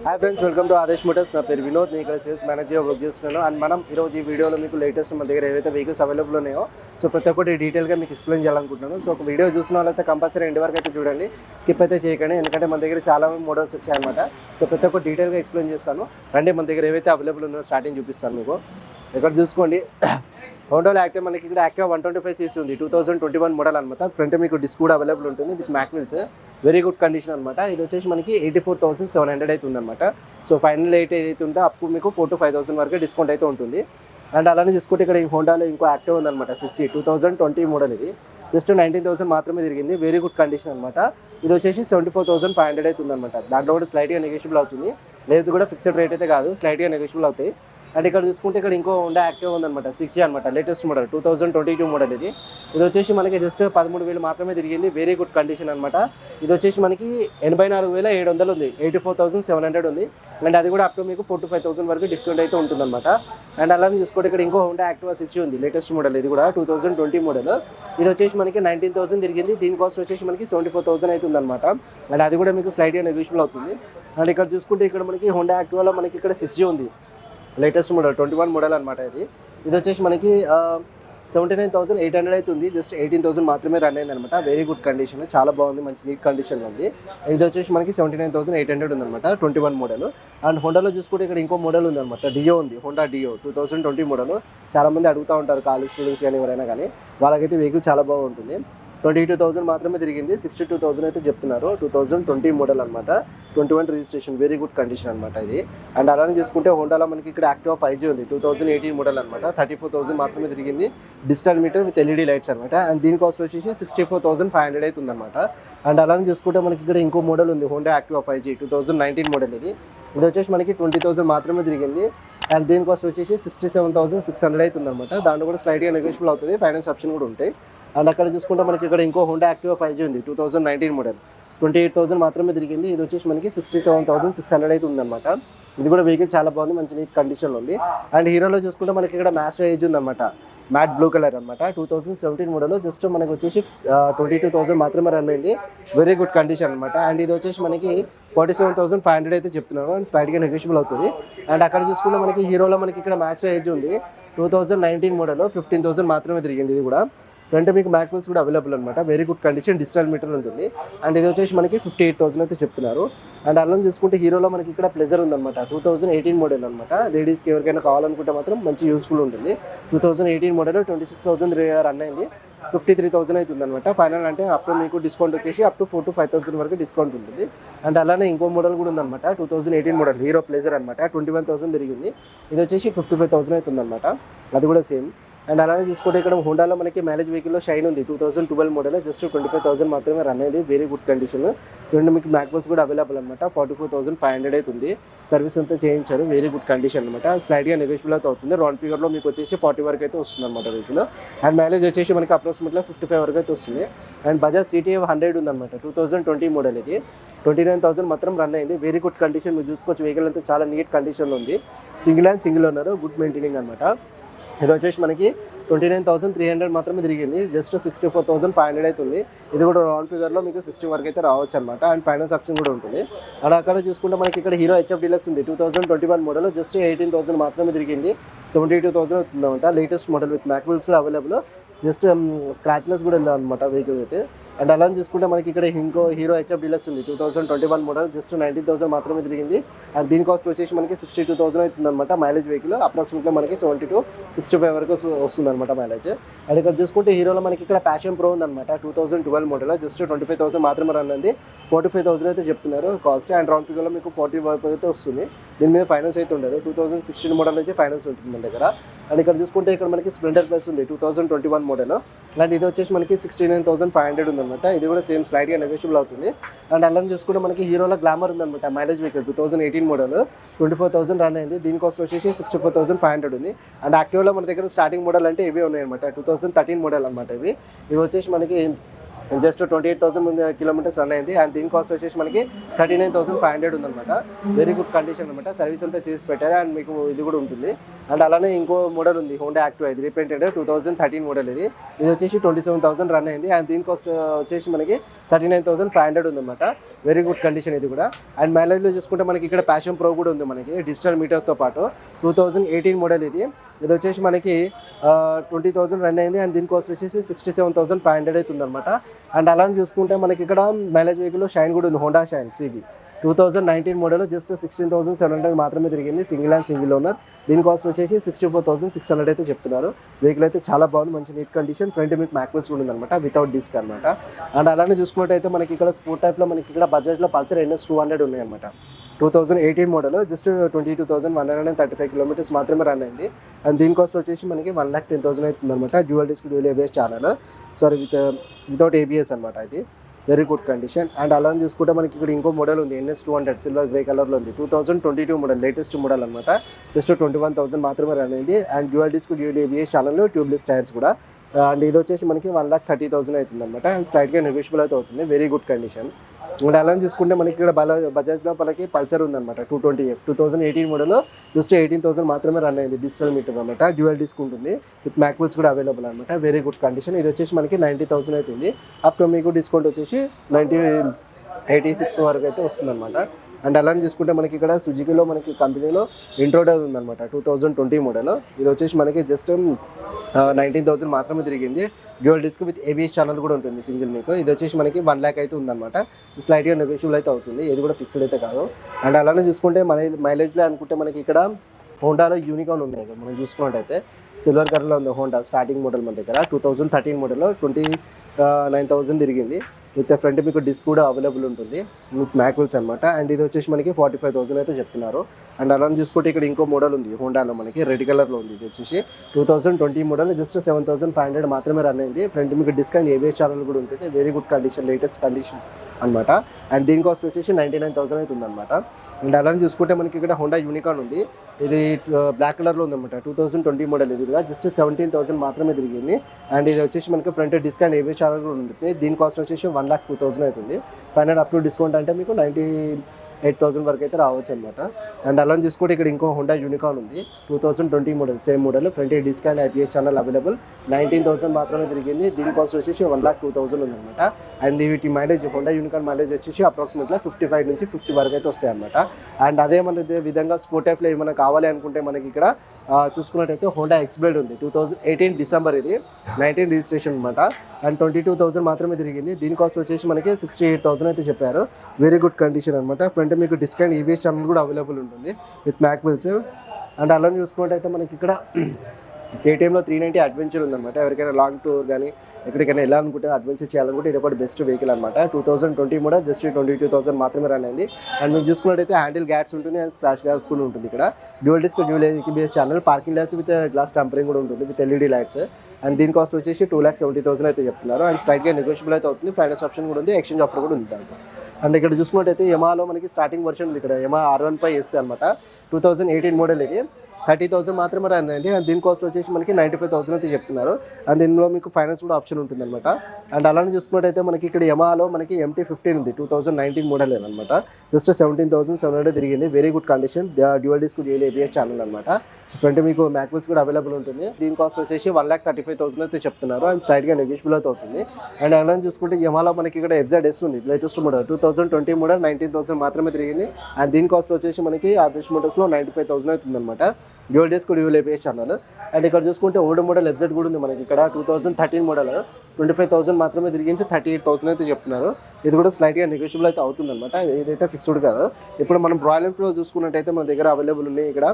Hi friends, welcome to Adesh Motors. నా పేరు వినోద్, నేను ఇక్కడ సేల్స్ మేనేజర్గా వర్క్ చేస్తున్నాను. అండ్ మనం ఈరోజు ఈ వీడియోలో మీకు లేటెస్ట్ మన దగ్గర ఏవైతే వెహికల్స్ అవైలబుల్ ఉన్నాయో సో ప్రతి ఒక్కటి డీటెయిల్గా మీకు ఎక్స్ప్లెయిన్ చేయాలనుకుంటున్నాను. సో ఒక వీడియో చూసిన వాళ్ళైతే కంపల్సరీ ఎండ్ వరకు అయితే చూడండి, స్కిప్ అయితే చేయకండి, ఎందుకంటే మన దగ్గర చాలా మోడల్స్ వచ్చాయన్నమాట. సో ప్రతి ఒక్కటి డీటెయిల్గా ఎక్స్ప్లెయిన్ చేస్తాను. రండి, మన దగ్గర ఏవైతే అవైలబుల్ ఉన్నాయో స్టార్టింగ్ చూపిస్తాను మీకు. ఇక్కడ చూసుకోండి, హోండాలో యాక్టివ్ మనకి ఇక్కడ యాక్టివ్ 125 సీట్స్ ఉంది, 2021 మోడల్ అనమాట. ఫ్రంట్ మీకు డిస్క్ కూడా అవైలబుల్ ఉంటుంది with mag wheels, very good condition అనమాట. ఇది వచ్చేసి మనకి 84,700 అయితే ఉందన్నమాట. సో ఫైనల్ రేట్ ఏదైతే ఉందో అప్పుడు మీకు 4,000 to 5,000 వరకు డిస్కౌంట్ అయితే ఉంటుంది. అండ్ అలానే చూసుకుంటే ఇక్కడ ఈ హోండాలో ఇంకో యాక్టివ్ ఉందన్నమాట, 60 2020 మోడల్. ఇది జస్ట్ 19,000 మాత్రమే తిరిగింది, వెరీ గుడ్ కండిషన్ అనమాట. ఇది వచ్చేసి 74,500 అయితే ఉందన్నమాట. దాంట్లో కూడా స్లైట్గా నెగోషియబుల్ అవుతుంది, లేదు కూడా ఫిక్స్డ్ రేట్ అయితే కాదు, స్లైట్గా నెగోషియబుల్ అవుతాయి. అండ్ ఇక్కడ చూసుకుంటే ఇక్కడ ఇంకో హోండా యాక్టివ్ ఉందన్నమాట, 60 అనమాట, లేటెస్ట్ మోడల్ 2022 మోడల్. ఇది వచ్చేసి మనకి జస్ట్ 13,000 మాత్రమే తిరిగింది, వెరీ గుడ్ కండిషన్ అనమాట. ఇది వచ్చేసి మనకి 84,700 ఉంది, 84,700 ఉంది. అండ్ అది కూడా అప్ టు మీకు 4,000 to 5,000 వరకు డిస్కౌంట్ అయితే ఉంటుందన్నమాట. అండ్ అలానే చూసుకుంటే ఇక్కడ ఇంకో హోండా యాక్టివా 60 ఉంది, లేటెస్ట్ మోడల్. ఇది కూడా 2020 మోడల్. ఇది వచ్చేసి మనకి 19,000 తిరిగింది, దీని కాస్ట్ వచ్చేసి మనకి 74,000 అవుతుంది అనమాట. అండ్ అది కూడా మీకు స్లైట్గా నెగోషియబుల్ అవుతుంది. అండ్ ఇక్కడ చూసుకుంటే ఇక్కడ మనకి హోండా యాక్టివాలో మనకి ఇక్కడ 60 ఉంది, లేటెస్ట్ మోడల్ 21 మోడల్ అనమాట. ఇది వచ్చేసి మనకి 79,800 అయితే ఉంది, జస్ట్ 18,000 మాత్రమే రన్ అయింది అనమాట. వెరీ గుడ్ కండిషన్, చాలా బాగుంది, మంచి నీట్ కండిషన్లో ఉంది. ఇది వచ్చేసి మనకి 79,800 ఉందన్నమాట, 21 మోడల్. అండ్ హోండాలో చూసుకుంటే ఇక్కడ ఇంకో మోడల్ ఉందన్నమాట, డియో ఉంది, హోండా డియో 2020 మోడల్. చాలామంది అడుగుతూ ఉంటారు, కాలేజ్ స్టూడెంట్స్ కానీ ఎవరైనా కానీ, వాళ్ళకైతే వెహికల్ చాలా బాగుంటుంది. 22,000 మాత్రమే తిరిగింది, 62,000 అయితే చెప్తున్నారు. 2020 మోడల్ అనమాట, 21 రిజిస్ట్రేషన్, వెరీ గుడ్ కండిషన్ అనమాట ఇది. అండ్ అలానే చూసుకుంటే హోండాలో మనకి ఇక్కడ యాక్టివా 5G ఉంది, 2018 మోడల్ అనమాట, 34,000 మాత్రమే తిరిగింది, digital meter with LED lights అనమాట. అండ్ దీని కాస్ట్ వచ్చేసి 64,500 అవుతుంది అనమాట. అండ్ అలానే చూసుకుంటే మనకి ఇక్కడ ఇంకో మోడల్ ఉంది, హోండా యాక్టివా 5G 2019 మోడల్. ఇది వచ్చేసి మనకి 20,000 మాత్రమే తిరిగింది. అండ్ దీని కాస్ట్ వచ్చేసి 67,600 అవుతుంది అనమాట. దాంట్లో కూడా స్లైట్గా నెగోషియబుల్ అవుతుంది, ఫైనాన్స్ ఆప్షన్ కూడా ఉంటాయి. అండ్ అక్కడ చూసుకుంటే మనకి ఇక్కడ ఇంకో హోండా యాక్టివా 5G ఉంది, 2019 మోడల్, 28,000 మాత్రమే తిరిగింది. ఇది వచ్చేసి మనకి 67,600 అయితే ఉందన్నమాట. ఇది కూడా వెహికల్ చాలా బాగుంది, మంచి నీట్ కండిషన్లో ఉంది. అండ్ హీరోలో చూసుకుంటే మనకి ఇక్కడ మాస్టర్ ఏజ్ ఉందన్నమాట, మ్యాట్ బ్లూ కలర్ అనమాట, 2017 మోడల్. జస్ట్ మనకి వచ్చేసి 22,000 మాత్రమే రన్ అయింది, వెరీ గుడ్ కండిషన్ అనమాట. అండ్ ఇది వచ్చేసి మనకి 47,500 అయితే చెప్తున్నారు, అండ్ స్లైట్గా నెగోషియబుల్ అవుతుంది. అండ్ అక్కడ చూసుకుంటే మనకి హీరోలో మనకి ఇక్కడ మాస్టర్ ఏజ్ ఉంది, 2019 మోడల్, 15,000 మాత్రమే తిరిగింది. ఇది కూడా ఫ్రంట్ మీకు మ్యాక్ వీల్స్ కూడా అవైలబుల్ అనమాట, very good condition, digital meter ఉంటుంది. అండ్ ఇది వచ్చేసి మనకి 58,000 అయితే చెప్తున్నారు. అండ్ అలా చూసుకుంటే హీరోలో మనకి ఇక్కడ ప్లెజర్ ఉందన్నమాట, 2018 మోడల్ అనమాట. లేడీస్కి ఎవరికైనా కావాలనుకుంటే మాత్రం మంచి యూస్ఫుల్ ఉంటుంది. 2018 మోడల్, 26,000 రన్ అయింది, 53,000 అవుతుంది అనమాట. ఫైనల్ అంటే అప్పుడు మీకు డిస్కౌంట్ వచ్చేసి అప్ టు 4,000 to 5,000 వరకు డిస్కౌంట్ ఉంటుంది. అండ్ అలానే ఇంకో మోడల్ కూడా ఉందన్నమాట, 2018 మోడల్, హీరో ప్లెజర్ అనమాట, 21,000 తిరిగింది. ఇది వచ్చేసి 55,000 అవుతుంది అనమాట, అది కూడా సేమ్. అండ్ అలానే చూసుకుంటే ఇక్కడ హోండాలో మనకి మైలేజ్ వెహికల్లో షైన్ ఉంది, 2012 మోడల్, జస్ట్ 25,000 మాత్రమే రన్ అయింది, వెరీ గుడ్ కండిషన్. రెండు మీకు మ్యాక్బోల్స్ కూడా అవైలబుల్ అనమాట, 44,500 అవుతుంది. సర్వీస్ అంతా చేయించారు, వెరీ గుడ్ కండిషన్ అనమాట. స్లైడ్గా నెగోషియబుల్ అయితే అవుతుంది. రౌండ్ ఫిగర్లో మీకు వచ్చేసి 40 వరకు అయితే వస్తుంది అనమాట వెహికల్. అండ్ మైలేజ్ వచ్చేసి మనకి అప్రాక్సిమేట్గా 55 వరకు అయితే వస్తుంది. అండ్ బజాజ్ CTF 100 ఉందన్నమాట, 2020 మోడల్. ఇది 29,000 మాత్రం రన్ అయింది, వెరీ గుడ్ కండిషన్. మీరు చూసుకోవచ్చు, వెహికల్ అంతా చాలా నీట్ కండిషన్లో ఉంది. సింగిల్ ఓనర్, గుడ్ మెయింటైనింగ్ అనమాట. ఇది వచ్చేసి మనకి 29,300 మాత్రమే తిరిగింది, జస్ట్ 64,500 అవుతుంది. ఇది కూడా రౌండ్ ఫిగర్లో మీకు 60 వరకు అయితే రావచ్చు అనమాట. అండ్ ఫైనాన్స్ ఆప్షన్ కూడా ఉంటుంది. అండ్ అక్కడ చూసుకుంటే మనకి ఇక్కడ హీరో HF డీలక్స్ ఉంది, 2021 మోడల్, జస్ట్ 18,000 మాత్రమే తిరిగింది, 72,000 అవుతుంది అనమాట. Latest model with mag wheels కూడా అవైలబుల్, జస్ట్ స్క్రాచ్లెస్ కూడా వెళ్ళాం అనమాట వెహికల్ అయితే. అండ్ అలా చూసుకుంటే మనకి ఇక్కడ ఇంకో హీరో HF డీలక్స్ ఉంది, 2021 మోడల్, జస్ట్ 19,000 మాత్రమే తిరిగింది. అండ్ దీని కాస్ట్ వచ్చేసి మనకి 62,000 అవుతుంది అనమాట. మైలేజ్ వెహికల్ అప్రాక్సిమేట్గా మనకి 70 to 65 వరకు వస్తుంది అనమాట మైలేజ్. అండ్ ఇక్కడ చూసుకుంటే హీరోలో మనకి ఇక్కడ ప్యాషన్ ప్రో ఉందన్నమాట, 2012 మోడల్, జస్ట్ 25,000 మాత్రమే రన్ అయింది, 45,000 అయితే చెప్తున్నారు కాస్ట్. అండ్ రౌండ్ ఫిగర్లో మీకు 40 వరకు అయితే వస్తుంది. దీని మీద ఫైనాన్స్ అయితే ఉండదు, 2016 మోడల్ నుంచి ఫైనాన్స్ ఉంటుంది మన దగ్గర. అండ్ ఇక్కడ చూసుకుంటే ఇక్కడ మనకి స్ప్లెండర్ ప్లస్ ఉంది, 2021 మోడల్. అండ్ ఇది వచ్చేసి మనకి 69,500 ఉందన్నమాట. ఇది కూడా సేమ్ స్లైడ్గా నెగోషియబుల్ అవుతుంది. అండ్ అలా చూసుకుంటే మనకి హీరోలో గ్లామర్ ఉందన్నమాట, మైలేజ్ వెహికల్, 2018 మోడల్, 24,000 రన్ అయింది, దీని కాస్ట్ వచ్చేసి 64,500 ఉంది. అండ్ యాక్టివ్లో మన దగ్గర స్టార్టింగ్ మోడల్ అంటే ఇవే ఉన్నాయన్నమాట, 2013 మోడల్ అనమాట. ఇవి వచ్చేసి మనకి జస్ట్ 28,000 కిలోమీటర్స్ రన్ అయింది. అండ్ దీని కాస్ట్ వచ్చేసి మనకి 39,500 ఉందన్నమాట. వెరీ గుడ్ కండిషన్ అనమాట. సర్వీస్ అంతా చేసి పెట్టారు అండ్ మీకు ఇది కూడా ఉంటుంది. అండ్ అలానే ఇంకో మోడల్ ఉంది హోండా యాక్టివా, ఇది రీపెయింటెడ్ 2013 మోడల్. ఇది వచ్చేసి 27,000 రన్ అయింది. అండ్ దీని కాస్ట్ వచ్చేసి మనకి 39,500 ఉందన్నమాట. వెరీ గుడ్ కండిషన్ ఇది కూడా. అండ్ మైలేజ్లో చూసుకుంటే మనకి ఇక్కడ ప్యాషన్ ప్రో కూడా ఉంది మనకి డిజిటల్ మీటర్తో పాటు. 2018 మోడల్ ఇది వచ్చేసి మనకి 20,000 రన్ అయింది. అండ్ దీని కాస్ట్ వచ్చేసి 67,500 అవుతుంది అనమాట. అండ్ అలానే చూసుకుంటే మనకి ఇక్కడ మైలేజ్ వెహికల్ షైన్ కూడా ఉంది, Honda shine CB 2019 model. Just 16,700 మాత్రమే తిరిగింది, సింగిల్ అండ్ సింగిల్ ఓనర్. దీని కాస్ట్ వచ్చేసి 64,600 అయితే చెప్తున్నారు. వెహికల్ అయితే చాలా బాగుంది, మంచి నీట్ కండిషన్. ఫ్రంట్ మీకు మ్యాక్వెల్స్ కూడా ఉందన్నమాట, వితౌట్ డిస్క్ అనమాట. అండ్ అలానే చూసుకున్నట్టయితే మనకి ఇక్కడ స్పోర్ట్ టైప్లో మనకి ఇక్కడ బజాజ్లో పల్సర్ NS 200 ఉన్నాయన్నమాట. 2018 మోడల్. జస్ట్ 22,135 కిలోమీటర్స్ మాత్రమే రన్ అయింది. అండ్ దీని కాస్ట్ వచ్చేసి మనకి 1,10,000 అవుతుంది అనమాట. Dual disc dual ABS channel, sorry without ABS అనమాట. ఇది వెరీ గుడ్ కండిషన్. అండ్ అలానే చూసుకుంటే మనకి ఇక్కడ ఇంకో మోడల్ ఉంది NS 200 సిల్వర్ గ్రే కలర్లో ఉంది. 2022 మోడల్, లేటెస్ట్ మోడల్ అనమాట. జస్ట్ 21,000 మాత్రమే రన్ అయింది. And dual disc dual ABS channel, tubeless tyres కూడా. అండ్ ఇది వచ్చేసి మనకి 1,30,000 అవుతుంది అనమాట. అండ్ స్లైట్గా నెగోషియబుల్ అయితే అవుతుంది. Very good condition. అండ్ అలానే చూసుకుంటే మనకి ఇక్కడ బజాజ్లో మనకి పల్సర్ ఉందన్నమాట 220F 2018 మోడల్. జస్ట్ 18,000 మాత్రమే రన్ అయింది. డిజిటల్ మీటర్ అనమాట. డ్యూయల్ డిస్క్ ఉంటుంది, విత్ మ్యాక్వెల్స్ కూడా అవైలబుల్ అనమాట. Very good condition. ఇది వచ్చేసి మనకి 90,000 అవుతుంది. అప్పుడు మీకు డిస్కౌంట్ వచ్చేసి 86 వరకు అయితే వస్తుంది అనమాట. అండ్ అలానే చూసుకుంటే మనకి ఇక్కడ సుజుకిలో మనకి కంపెనీలో ఇంట్రోడర్ ఉందన్నమాట 2020 మోడల్. ఇది వచ్చేసి మనకి జస్ట్ 19,000 మాత్రమే తిరిగింది. Dual disc with ABS channel కూడా ఉంటుంది సింగిల్ మీకు. ఇది వచ్చేసి మనకి 1 lakh అయితే ఉందన్నమాట. స్లైట్గా నెగోషియబుల్ అయితే అవుతుంది, ఇది కూడా ఫిక్స్డ్ అయితే కాదు. అండ్ అలానే చూసుకుంటే మైలేజ్లో అనుకుంటే మనకి ఇక్కడ హోండాలో యూనికార్న్ ఉన్నాయి కదా మనం చూసుకున్నట్టయితే. సిల్వర్ కలర్లో ఉంది హోండా స్టార్టింగ్ మోడల్ మన దగ్గర. 2013 మోడల్ 29,000 తిరిగింది. విత్ ఫ్రంట్ మీకు డిస్క్ కూడా అవైలబుల్ ఉంటుంది, విత్ మ్యాక్వెల్స్ అనమాట. అండ్ ఇది వచ్చేసి మనకి 45,000 అయితే చెప్తున్నారు. అండ్ అలానే చూసుకుంటే ఇక్కడ ఇంకో మోడల్ ఉంది హోండాలో మనకి రెడ్ కలర్లో ఉంది. ఇది వచ్చేసి 2020 మోడల్. జస్ట్ 7,500 మాత్రమే రన్ అయింది. ఫ్రంట్ మీకు డిస్క్ అండ్ ABS ఛానల్ కూడా ఉంటుంది. Very good condition, latest condition అనమాట. అండ్ దీని కాస్ట్ వచ్చేసి 99,000 అవుతుంది అనమాట. అండ్ అలానే చూసుకుంటే మనకి ఇక్కడ హోండా యూనికార్న్ ఉంది. ఇది బ్లాక్ కలర్లో ఉందన్నమాట. 2020 మోడల్. ఇది కూడా జస్ట్ 17,000 మాత్రమే తిరిగింది. అండ్ ఇది వచ్చేసి మనకి front disc and ABS channel కూడా ఉంటుంది. దీని కాస్ట్ వచ్చేసి 1,02,000 అవుతుంది. 500 అప్ టు డిస్కౌంట్ అంటే మీకు 98,000 వరకు అయితే రావచ్చు అనమాట. అండ్ అలా చూసుకుంటే ఇక్కడ ఇంకో హోండా యూనికార్న్ ఉంది 2020 model, same model. Front disc and IPS channel available. 19,000 మాత్రమే తిరిగింది. దీని కాస్ట్ వచ్చేసి 1,02,000 ఉందన్నమాట. అండ్ వీటి మైలేజ్ హోండా యూనికార్న్ మైలేజ్ వచ్చేసి అప్రాక్సిమేట్గా 55 నుంచి 50 వరకు అయితే వస్తాయి అనమాట. అండ్ అదే మన విధంగా స్పోర్ట్ టైప్లో ఏమైనా కావాలి అనుకుంటే మనకి ఇక్కడ చూసుకున్నట్టయితే హోండా ఎక్స్బ్లేడ్ ఉంది 2018 డిసెంబర్. ఇది 19 రిజిస్ట్రేషన్ అనమాట. అండ్ 22,000 మాత్రమే తిరిగింది. దీని కాస్ట్ వచ్చేసి మనకి 68,000 అయితే చెప్పారు. వెరీ గుడ్ కండిషన్ అనమాట. ఫ్రంట్ మీకు డిస్క్ అండ్ ABS ఛానల్ కూడా అవైలబుల్ ఉంటుంది విత్ మ్యాక్వెల్స్. అండ్ అలా చూసుకున్నట్టయితే మనకి ఇక్కడ KTMలో 390 అడ్వెంచర్ ఉందన్నమాట. ఎవరికైనా లాంగ్ టూర్ కానీ ఎక్కడికైనా వెళ్ళాలనుకుంటే అడ్వెంచర్ చేయాలనుకుంటే ఇది ఒకటి బెస్ట్ వెహికల్ అనమాట. 2020 మోడల్. జస్ట్ 22,000 మాత్రమే రన్ అయింది. అండ్ మీరు చూసుకున్నట్టయితే హ్యాండిల్ గ్యాడ్స్ ఉంటుంది అండ్ స్క్రాచ్ గ్యాస్ కూడా ఉంటుంది. ఇక్కడ dual disc dual ABS channel, parking lights with glass tempering కూడా ఉంటుంది విత్ LED లైట్స్. అండ్ దీని కాస్ట్ వచ్చేసి 2,70,000 అయితే చెప్తున్నారు. అండ్ స్లైట్గా నెగోషియబుల్ అయితే అవుతుంది. ఫైనాన్స్ ఆప్షన్ కూడా ఉంది, ఎక్స్చేంజ్ ఆఫర్ కూడా ఉంది దాంట్లో. అండ్ ఇక్కడ చూసుకున్నట్టయితే యమాలో మనకి స్టార్టింగ్ వర్షన్ ఉంది. ఇక్కడ యమా R15S అనమాట. 2018 మోడల్. ఇది 30,000 మాత్రమే రన్ అయింది. అండ్ దీని కాస్ట్ వచ్చేసి మనకి 95,000 అయితే చెప్తున్నారు. అండ్ దీనిలో మీకు ఫైనాన్స్ కూడా ఆప్షన్ ఉంటుంది అనమాట. అండ్ అలానే చూసుకున్నట్టయితే మనకి ఇక్కడ యమాలో మనకి MT-15 ఉంది 2019 మోడల్ అనమాట. జస్ట్ 17,700 తిరిగింది. Very good condition. Dual disc dual ABS channel అనమాట. ఫ్రంట్ మీకు మ్యాక్వెల్స్ కూడా అవైలబుల్ ఉంటుంది. దీని కాస్ట్ వచ్చేసి 1,35,000 అయితే చెప్తున్నారు. అండ్ స్లైట్గా నెగోషియబుల్ అయితే అవుతుంది. అండ్ అలానే చూసుకుంటే యమాలో మనకి ఇక్కడ FZS ఉంది లేటెస్ట్ మోడల్. 2020 మోడల్. 19,000 మాత్రమే తిరిగింది. అండ్ దీని కాస్ట్ వచ్చేసి మనకి ఆదర్శ్ మోటార్స్లో 95,000 అవుతుంది అనమాట. Dual disc dual ABS channel. And ఇక్కడ చూసుకుంటే ఓల్డ్ మోడల్ FZ కూడా ఉంది మనకి ఇక్కడ 2013 మోడల్. 25,000 మాత్రమే తిరిగింది. 38,000 అయితే చెప్తున్నారు. ఇది కూడా స్లైట్గా నెగోషియబుల్ అయితే అవుతుంది అనమాట. ఇదైతే ఫిక్స్డ్ కాదు. ఇప్పుడు మనం రాయల్ ఎన్ఫీల్డ్ చూసుకున్నట్టయితే మన దగ్గర అవైలబుల్ ఉన్నాయి. ఇక్కడ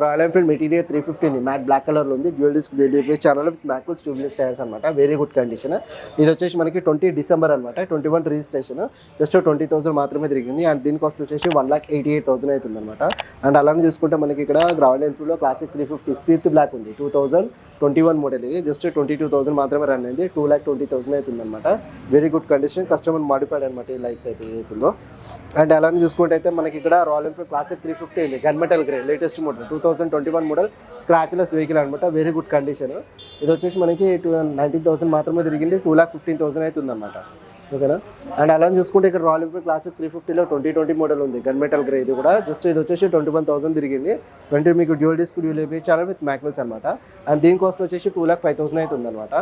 రాయల్ ఎన్ఫీల్డ్ మెటీరియల్ 350 ఉంది, మ్యాట్ బ్లాక్ కలర్లో ఉంది. Dual disc dual ABS channel with mag wheels tubeless tyres అనమాట. Very good condition. ఇది వచ్చేసి మనకి 20 డిసెంబర్ అనమాట. 21 రిజిస్ట్రేషన్. జస్ట్ 20,000 మాత్రమే తిరిగింది. అండ్ దీని కాస్ట్ వచ్చేసి 1,88,000 అవుతుంది అనమాట. అండ్ అలానే చూసుకుంటే మనకి ఇక్కడ రాయల్ ఎన్ఫీల్డ్లో క్లాసిక్ 350 స్పీడ్ బ్లాక్ ఉంది 2021 మోడల్. ఇది జస్ట్ 22,000 మాత్రమే రన్ అయింది. 2,20,000 అవుతుంది అనమాట. Very good condition. Customer modified అనమాట ఈ లైట్స్ అయితే ఏదైతుందో. అండ్ అలానే చూసుకుంటే అయితే మనకి ఇక్కడ రాయల్ ఎన్ఫీల్డ్ క్లాసిక్ 350 ఉంది gun metal grey latest model 2021 model scratchless vehicle అనమాట, వెరీ గుడ్ కండిషన్. ఇది వచ్చేసి మనకి 19,000 మాత్రమే తిరిగింది, 2,15,000 అవుతుంది అనమాట. ఓకేనా. అండ్ అలా చూసుకుంటే ఇక్కడ రాయల్ ఎన్ఫీల్డ్ క్లాసిక్ 350లో 2020 మోడల్ ఉంది, గన్ మెటల్ గ్రే. ఇది కూడా జస్ట్ ఇది వచ్చేసి 21,000 తిరిగింది. 20 మీకు dual disc dual ABS channel with mag wheels అనమాట. అండ్ దీని కాస్ట్ వచ్చేసి 2,05,000 అవుతుంది అనమాట.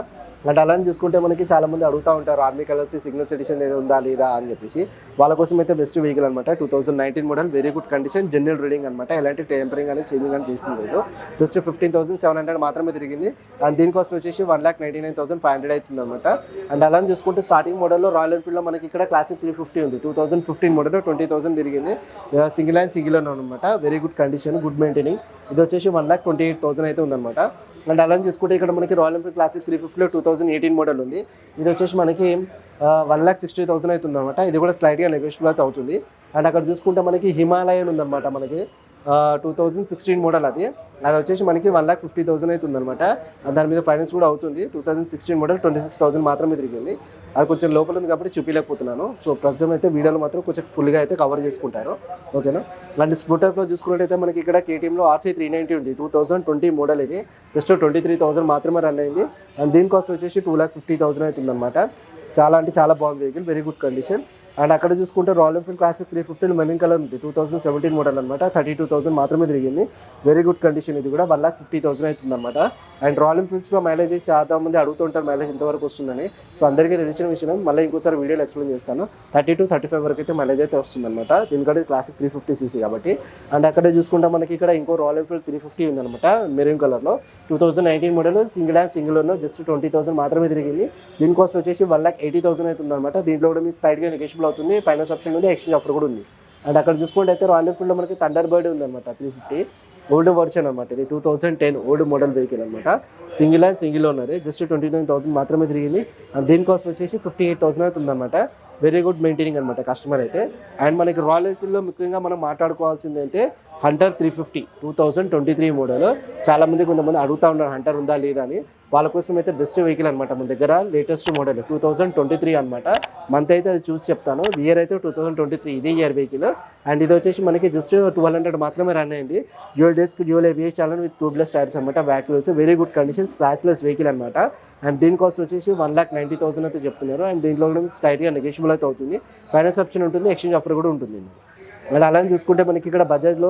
అండ్ అలా చూసుకుంటే మనకి చాలా మంది అడుగుతూ ఉంటారు ఆర్మీ కలర్స్ సిగ్నల్స్ ఎడిషన్ ఏదో ఉందా లేదా అని చెప్పేసి. వాళ్ళ కోసం అయితే బెస్ట్ వెహికల్ అనమాట. 2019 model, very good condition, genuine reading అనమాట. ఎలాంటి టెంపరింగ్ అనేది చేంజింగ్ అని చేసింది లేదు. జస్ట్ 15,700 మాత్రమే తిరిగింది. అండ్ దీని కాస్ట్ వచ్చేసి 1,99,500 అవుతుంది అనమాట. అండ్ అలా చూసుకుంటే స్టార్టింగ్ మోడల్లో రాయల్ ఎన్ఫీల్డ్లో మనకి ఇక్కడ క్లాసిక్ 350 ఉంది, 2015 మోడల్, 20,000 తిరిగింది. సింగిల్ అండ్ సింగిల్ అనమాట, very good condition, good maintaining. ఇది వచ్చేసి 1,28,000 అయితే ఉందన్నమాట. అండ్ అలా చూసుకుంటే ఇక్కడ మనకి రాయల్ ఎన్ఫీల్డ్ క్లాసిక్ 350లో 2018 మోడల్ ఉంది. ఇది వచ్చేసి మనకి 1,60,000 అవుతుంది అనమాట. ఇది కూడా స్లైట్గా నెగోషియబుల్ అయితే అవుతుంది. అండ్ అక్కడ చూసుకుంటే మనకి హిమాలయన్ ఉందన్నమాట, మనకి 2016 మోడల్. అది వచ్చేసి మనకి 1,50,000 అవుతుంది అనమాట. దాని మీద ఫైనాన్స్ కూడా అవుతుంది. 2016 మోడల్, 26,000 మాత్రమే తిరిగింది. అది కొంచెం లోపల ఉంది కాబట్టి చూపించలేకపోతున్నాను. సో ప్రస్తుతం అయితే వీడియోలో మాత్రం కొంచెం ఫుల్గా అయితే కవర్ చేసుకుంటారు. ఓకేనా. అండ్ స్కూటర్లో చూసుకున్నట్టయితే మనకి ఇక్కడ కేటీఎంలో RC 390 ఉంది, 2020 మోడల్. ఇది జస్ట్ 23,000 మాత్రమే రన్ అయింది. అండ్ దీని కాస్ట్ వచ్చేసి 2,50,000 అవుతుంది అనమాట. చాలా అంటే చాలా బాగుంది vehicle, very good condition. And అక్కడ చూసుకుంటే royal Enfield classic 350 maroon colour ఉంది, 2017 మోడల్ అనమాట. 32,000 మాత్రమే తిరిగింది, వెరీ గుడ్ కండిషన్. ఇది కూడా 1,50,000 అవుతుంది అనమాట. అండ్ రాయల్ ఎన్ఫీల్డ్స్లో మైలేజ్ చాలా మంది అడుగుతుంటారు మైలేజ్ ఎంతవరకు వస్తుందని. సో అందరికీ తెలిసిన విషయం, మళ్ళీ ఇంకోసారి వీడియోలో ఎక్స్ప్లెయిన్ చేస్తాను. 30-35 వరకు అయితే మైలేజ్ అయితే వస్తుంది అనమాట. దీనికంటే క్లాసిక్ 350cc కాబట్టి. అండ్ అక్కడే చూసుకుంటే మనకి ఇక్కడ ఇంకో రాయల్ ఎన్ఫీల్డ్ 350 ఉందన్నమాట, మెరూన్ కలర్లో, 2019 మోడల్, సింగిల్ అండ్ సింగిల్ ఉన్న, జస్ట్ 20,000 మాత్రమే తిరిగింది. దీని కాస్ట్ వచ్చేసి 1,80,000 అవుతుంది అనమాట. దీంట్లో కూడా మీకు స్లైట్గా నెగోషియబుల్ అవుతుంది, ఫైనాన్స్ ఆప్షన్ ఉంది, ఎక్స్చేంజ్ ఆఫర్ కూడా ఉంది. అండ్ అక్కడ చూసుకుంటే అయితే రాయల్ ఎన్ఫీల్డ్లో మనకి థండర్ బర్డ్ ఉందన్నమాట, 350 ఓల్డ్ వర్షన్ అనమాట. ఇది 2010 ఓల్డ్ మోడల్ వెహికల్ అనమాట. Single and single owner, just 29,000 మాత్రమే తిరిగింది. అండ్ దీని కాస్ట్ వచ్చేసి 58,000 అవుతుంది అనమాట. వెరీ గుడ్ మెయింటైనింగ్ అనమాట కస్టమర్ అయితే. అండ్ మనకి రాయల్ ఎన్ఫీల్డ్లో ముఖ్యంగా మనం మాట్లాడుకోవాల్సింది అంటే హంటర్ 350 2023 మోడల్. చాలామంది కొంతమంది అడుగుతూ ఉన్నారు హంటర్ ఉందా లేదా అని. వాళ్ళ కోసం అయితే బెస్ట్ వెహికల్ అనమాట మన దగ్గర. లేటెస్ట్ మోడల్ 2023 అనమాట. మంత్ అయితే అది చూసి చెప్తాను. ఇయర్ అయితే 2023, ఇదే ఇయర్ వెహికల్. అండ్ ఇది వచ్చేసి మనకి జస్ట్ 1,200 మాత్రమే రన్ అయింది. Dual disc dual ABS channel with tubeless tyres అనమాట. వ్యాక్యూల్స్, very good condition, scratchless vehicle అనమాట. అండ్ దీని కాస్ట్ వచ్చేసి 1,90,000 అయితే చెప్తున్నారు. అండ్ దీంట్లో కూడా స్లైట్గా నెగోషియబుల్ అయితే అవుతుంది, ఫైనాన్స్ ఆప్షన్ ఉంటుంది, ఎక్స్చేంజ్ ఆఫర్ కూడా ఉంటుంది. అండ్ అలానే చూసుకుంటే మనకి ఇక్కడ బజాజ్లో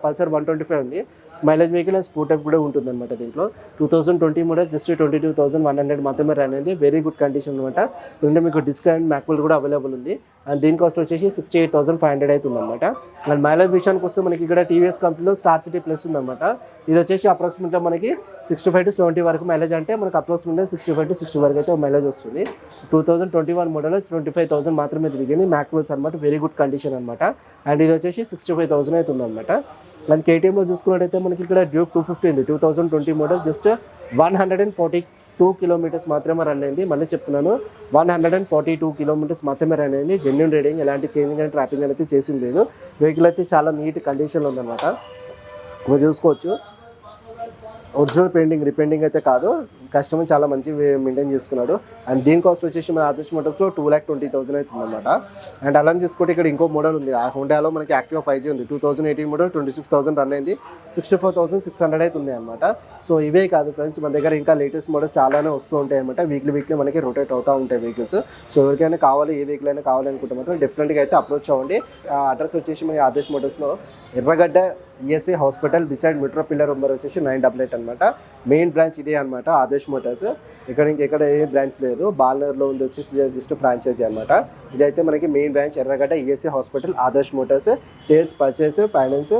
పల్సర్ 125 ఉంది, mileage vehicle and sport type కూడా ఉంటుంది అనమాట. దీంట్లో 2020 మోడల్, జస్ట్ 22,100 మాత్రమే రన్ అయింది, వెరీ గుడ్ కండిషన్ అనమాట. దీంట్లో మీకు డిస్కౌంట్ మ్యాక్వెల్ కూడా అవైలబుల్ ఉంది. అండ్ దీని కాస్ట్ వచ్చేసి 68,500 అవుతుంది అనమాట. అండ్ మైలేజ్ విషయానికి వస్తే మనకి ఇక్కడ టీవీఎస్ కంపెనీలో స్టార్ సిటీ ప్లస్ ఉందన్నమాట. ఇది వచ్చేసి అప్రాక్సిమేట్గా మనకి 65-70 వరకు మైలేజ్, అంటే మనకి అప్రాక్సిమేట్గా 65-60 వరకు అయితే మైలేజ్ వస్తుంది. 2021 మోడల్ 25,000 మాత్రమే తిరిగింది, మ్యాక్వెల్స్ అనమాట, వెరీ గుడ్ కండిషన్ అనమాట. అండ్ ఇది వచ్చేసి 65,000 అవుతుంది అనమాట. అండ్ కేటీఎంలో చూసుకున్నట్టయితే మనకి ఇక్కడ డ్యూక్ 250 ఉంది, 2020 మోడల్, జస్ట్ 142 కిలోమీటర్స్ మాత్రమే రన్ అయింది. మళ్ళీ చెప్తున్నాను, 142 కిలోమీటర్స్ మాత్రమే రన్ అయింది. జెన్యూన్ రీడింగ్, ఎలాంటి చేంజింగ్ అండ్ ట్రాపింగ్ అనేది చేసింది లేదు. వెహికల్ అయితే చాలా నీట్ కండిషన్లో ఉందన్నమాట. మీరు చూసుకోవచ్చు, ఒరిజినల్ పెయింటింగ్ రీపెయింటింగ్ అయితే కాదు, కస్టమర్ చాలా మంచి మెయింటైన్ చేసుకున్నాడు. అండ్ దీని కాస్ట్ వచ్చేసి మన ఆదర్శ్ మోటార్స్లో 2,20,000 అవుతుంది అనమాట. అండ్ అలానే చూసుకుంటే ఇక్కడ ఇంకో మోడల్ ఉంది, ఆ హోండాలో మనకి యాక్టివా 5G ఉంది, 2018 మోడల్, 26,000 రన్ అయింది, 64,600 అవుతుంది అనమాట. సో ఇవే కాదు ఫ్రెండ్స్, మన దగ్గర ఇంకా లేటెస్ట్ మోడల్స్ చాలానే వస్తూ ఉంటాయి అనమాట. వీక్లీ మనకి రొటేట్ అవుతూ ఉంటాయి వెహికల్స్. సో ఎవరికైనా కావాలి, ఏ వెహికల్ అయినా కావాలి అనుకుంటే మాత్రం డెఫినెట్గా అయితే అప్రోచ్ అవ్వండి. అడ్రస్ వచ్చేసి మన ఆదర్శ్ మోటార్స్లో ఎర్రగడ్డ ESA hospital beside metro pillar number వచ్చేసి 988 అనమాట. మెయిన్ బ్రాంచ్ ఇదే అనమాట, ఆదర్శ్ మోటార్స్. ఇంకెక్కడ ఏ బ్రాంచ్ లేదు. బాల్నర్లో ఉంది వచ్చేసి జస్ట్ ఫ్రాంచైజీ అనమాట. ఇదైతే మనకి మెయిన్ బ్రాంచ్ ఎర్రగడ్డ ESA hospital, Adarsh Motors. Sales, purchase, finance,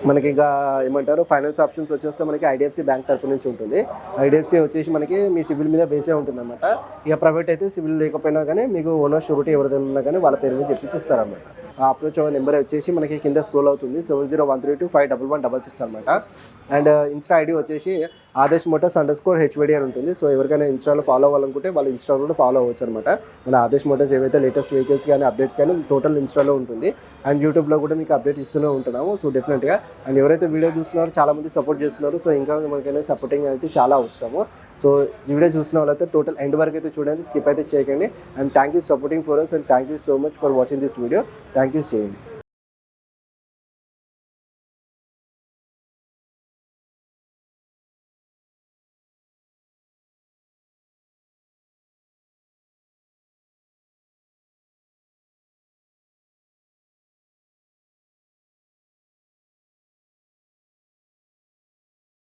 మనకి ఇంకా ఏమంటారు ఫైనాన్స్ ఆప్షన్స్ వచ్చేస్తే మనకి IDFC బ్యాంక్ తరపు నుంచి ఉంటుంది. IDFC వచ్చేసి మనకి మీ సివిల్ మీద బేసే ఉంటుంది అనమాట. ఇక ప్రైవేట్ అయితే సివిల్ లేకపోయినా కానీ మీకు ఓనర్ షూరిటీ ఎవరిదైనా ఉన్నా కానీ వాళ్ళ పేరు మీద చెప్పించిస్తారన్నమాట. ఆ అప్రోచ్ అవ్వే నెంబర్ వచ్చేసి మనకి కింద స్క్రోల్ అవుతుంది, 7013251166 అనమాట. అండ్ ఇన్స్టా ఐడి వచ్చేసి ఆదర్శ్ మోటార్స్ _HVD అని ఉంటుంది. సో ఎవరికైనా ఇన్స్టాలో ఫాలో అవ్వాలనుకుంటే వాళ్ళు ఇన్స్టాలో కూడా ఫాలో అవ్వచ్చు అనమాట. మన ఆదర్శ్ మోటార్స్ ఏవైతే లేటెస్ట్ వెహికల్స్ కానీ అప్డేట్స్ కానీ టోటల్ ఇన్స్టాలో ఉంటుంది. అండ్ యూట్యూబ్లో కూడా మీకు అప్డేట్ ఇస్తూనే ఉంటున్నాము. సో డెఫినెట్గా అండ్ ఎవరైతే వీడియో చూస్తున్నారో చాలామంది సపోర్ట్ చేస్తున్నారు. సో ఇంకా మనకైనా సపోర్టింగ్ అయితే చాలా అవసరము. సో ఈ వీడియో చూసిన వాళ్ళైతే టోటల్ ఎండ్ వరకు అయితే చూడండి, స్కిప్ అయితే చేయకండి. And thank you supporting for us and thank you so much for watching this video. Thank you చేయండి.